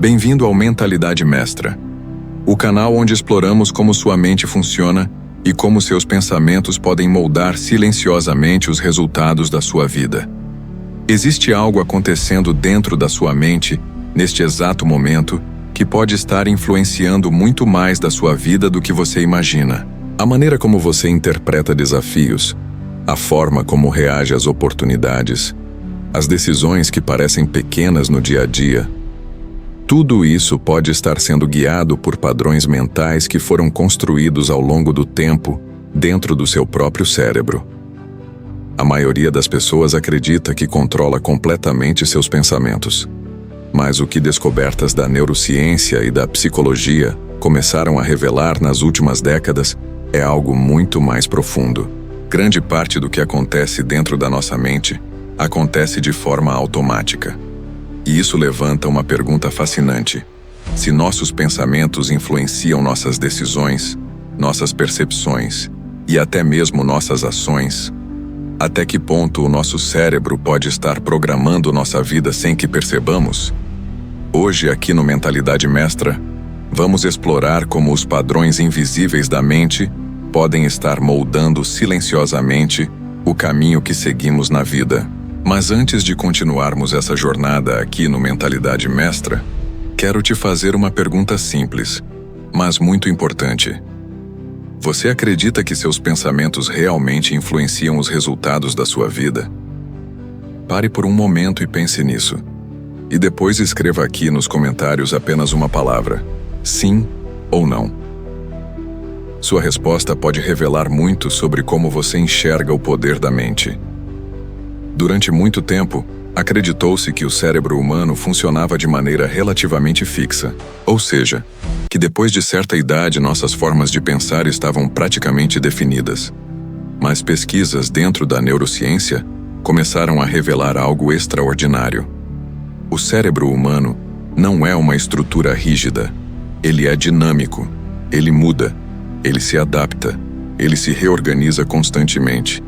Bem-vindo ao Mentalidade Mestra, o canal onde exploramos como sua mente funciona e como seus pensamentos podem moldar silenciosamente os resultados da sua vida. Existe algo acontecendo dentro da sua mente, neste exato momento, que pode estar influenciando muito mais da sua vida do que você imagina. A maneira como você interpreta desafios, a forma como reage às oportunidades, as decisões que parecem pequenas no dia a dia, tudo isso pode estar sendo guiado por padrões mentais que foram construídos ao longo do tempo dentro do seu próprio cérebro. A maioria das pessoas acredita que controla completamente seus pensamentos. Mas o que descobertas da neurociência e da psicologia começaram a revelar nas últimas décadas é algo muito mais profundo. Grande parte do que acontece dentro da nossa mente acontece de forma automática. E isso levanta uma pergunta fascinante. Se nossos pensamentos influenciam nossas decisões, nossas percepções e até mesmo nossas ações, até que ponto o nosso cérebro pode estar programando nossa vida sem que percebamos? Hoje, aqui no Mentalidade Mestra, vamos explorar como os padrões invisíveis da mente podem estar moldando silenciosamente o caminho que seguimos na vida. Mas antes de continuarmos essa jornada aqui no Mentalidade Mestra, quero te fazer uma pergunta simples, mas muito importante. Você acredita que seus pensamentos realmente influenciam os resultados da sua vida? Pare por um momento e pense nisso. E depois escreva aqui nos comentários apenas uma palavra: sim ou não. Sua resposta pode revelar muito sobre como você enxerga o poder da mente. Durante muito tempo, acreditou-se que o cérebro humano funcionava de maneira relativamente fixa, ou seja, que depois de certa idade nossas formas de pensar estavam praticamente definidas. Mas pesquisas dentro da neurociência começaram a revelar algo extraordinário. O cérebro humano não é uma estrutura rígida. Ele é dinâmico, ele muda, ele se adapta, ele se reorganiza constantemente.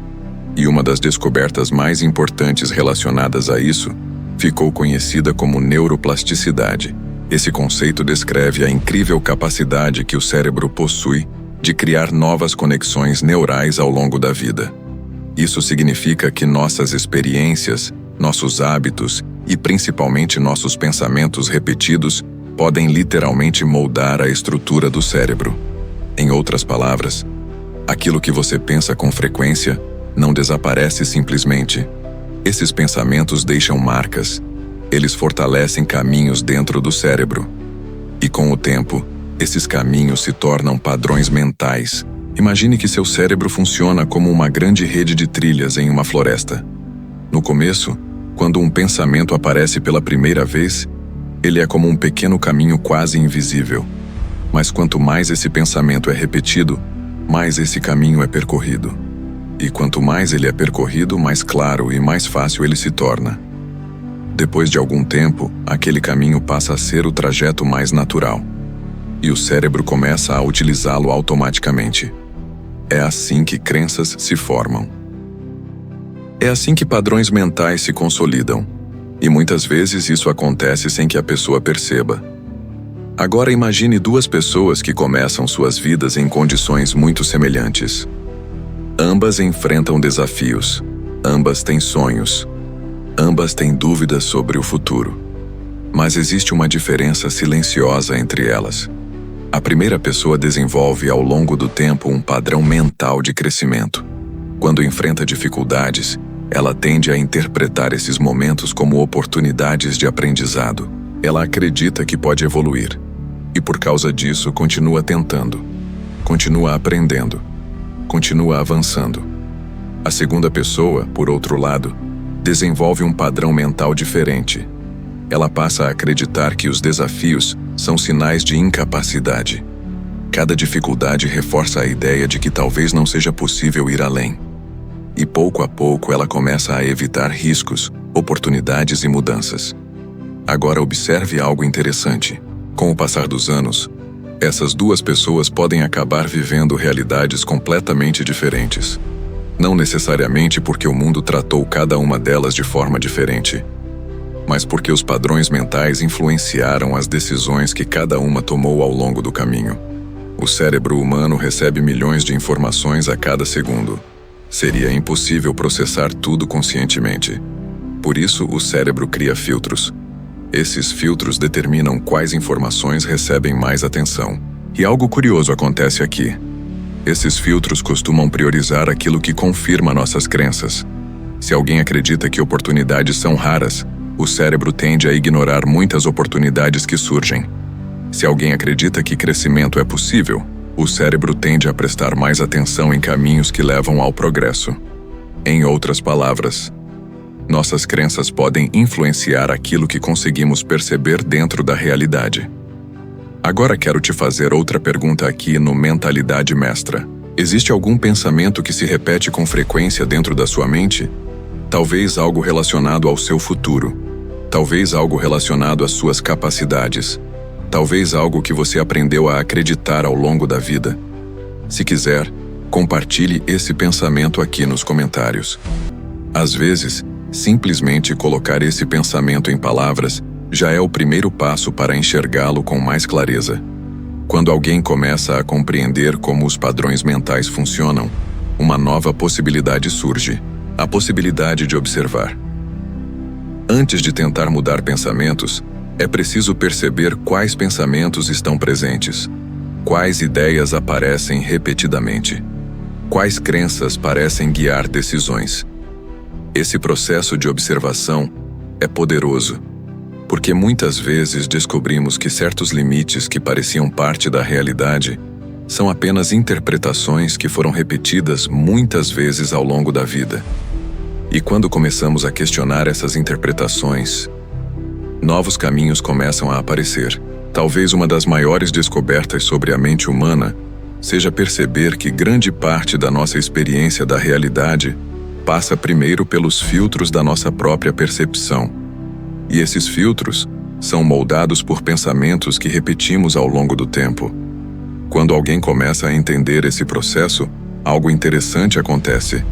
E uma das descobertas mais importantes relacionadas a isso ficou conhecida como neuroplasticidade. Esse conceito descreve a incrível capacidade que o cérebro possui de criar novas conexões neurais ao longo da vida. Isso significa que nossas experiências, nossos hábitos e principalmente nossos pensamentos repetidos podem literalmente moldar a estrutura do cérebro. Em outras palavras, aquilo que você pensa com frequência não desaparece simplesmente. Esses pensamentos deixam marcas. Eles fortalecem caminhos dentro do cérebro. E com o tempo, esses caminhos se tornam padrões mentais. Imagine que seu cérebro funciona como uma grande rede de trilhas em uma floresta. No começo, quando um pensamento aparece pela primeira vez, ele é como um pequeno caminho quase invisível. Mas quanto mais esse pensamento é repetido, mais esse caminho é percorrido. E quanto mais ele é percorrido, mais claro e mais fácil ele se torna. Depois de algum tempo, aquele caminho passa a ser o trajeto mais natural. E o cérebro começa a utilizá-lo automaticamente. É assim que crenças se formam. É assim que padrões mentais se consolidam. E muitas vezes isso acontece sem que a pessoa perceba. Agora imagine duas pessoas que começam suas vidas em condições muito semelhantes. Ambas enfrentam desafios, ambas têm sonhos, ambas têm dúvidas sobre o futuro. Mas existe uma diferença silenciosa entre elas. A primeira pessoa desenvolve ao longo do tempo um padrão mental de crescimento. Quando enfrenta dificuldades, ela tende a interpretar esses momentos como oportunidades de aprendizado. Ela acredita que pode evoluir. E por causa disso continua tentando, continua aprendendo, continua avançando. A segunda pessoa, por outro lado, desenvolve um padrão mental diferente. Ela passa a acreditar que os desafios são sinais de incapacidade. Cada dificuldade reforça a ideia de que talvez não seja possível ir além. E pouco a pouco ela começa a evitar riscos, oportunidades e mudanças. Agora observe algo interessante. Com o passar dos anos, essas duas pessoas podem acabar vivendo realidades completamente diferentes. Não necessariamente porque o mundo tratou cada uma delas de forma diferente, mas porque os padrões mentais influenciaram as decisões que cada uma tomou ao longo do caminho. O cérebro humano recebe milhões de informações a cada segundo. Seria impossível processar tudo conscientemente. Por isso, o cérebro cria filtros. Esses filtros determinam quais informações recebem mais atenção. E algo curioso acontece aqui. Esses filtros costumam priorizar aquilo que confirma nossas crenças. Se alguém acredita que oportunidades são raras, o cérebro tende a ignorar muitas oportunidades que surgem. Se alguém acredita que crescimento é possível, o cérebro tende a prestar mais atenção em caminhos que levam ao progresso. Em outras palavras, nossas crenças podem influenciar aquilo que conseguimos perceber dentro da realidade. Agora quero te fazer outra pergunta aqui no Mentalidade Mestra. Existe algum pensamento que se repete com frequência dentro da sua mente? Talvez algo relacionado ao seu futuro. Talvez algo relacionado às suas capacidades. Talvez algo que você aprendeu a acreditar ao longo da vida. Se quiser, compartilhe esse pensamento aqui nos comentários. Às vezes, simplesmente colocar esse pensamento em palavras já é o primeiro passo para enxergá-lo com mais clareza. Quando alguém começa a compreender como os padrões mentais funcionam, uma nova possibilidade surge: a possibilidade de observar. Antes de tentar mudar pensamentos, é preciso perceber quais pensamentos estão presentes, quais ideias aparecem repetidamente, quais crenças parecem guiar decisões. Esse processo de observação é poderoso, porque muitas vezes descobrimos que certos limites que pareciam parte da realidade são apenas interpretações que foram repetidas muitas vezes ao longo da vida. E quando começamos a questionar essas interpretações, novos caminhos começam a aparecer. Talvez uma das maiores descobertas sobre a mente humana seja perceber que grande parte da nossa experiência da realidade passa primeiro pelos filtros da nossa própria percepção. E esses filtros são moldados por pensamentos que repetimos ao longo do tempo. Quando alguém começa a entender esse processo, algo interessante acontece.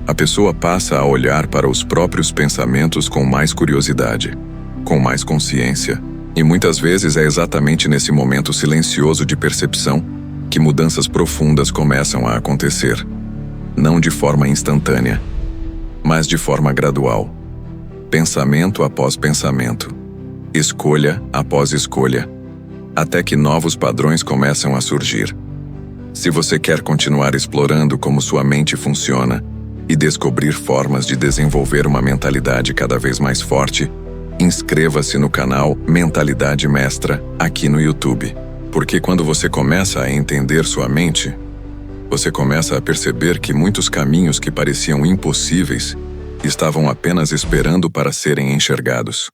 A pessoa passa a olhar para os próprios pensamentos com mais curiosidade, com mais consciência, e muitas vezes é exatamente nesse momento silencioso de percepção que mudanças profundas começam a acontecer. Não de forma instantânea, mas de forma gradual. Pensamento após pensamento, escolha após escolha, até que novos padrões começam a surgir. Se você quer continuar explorando como sua mente funciona e descobrir formas de desenvolver uma mentalidade cada vez mais forte, inscreva-se no canal Mentalidade Mestra aqui no YouTube. Porque quando você começa a entender sua mente, você começa a perceber que muitos caminhos que pareciam impossíveis estavam apenas esperando para serem enxergados.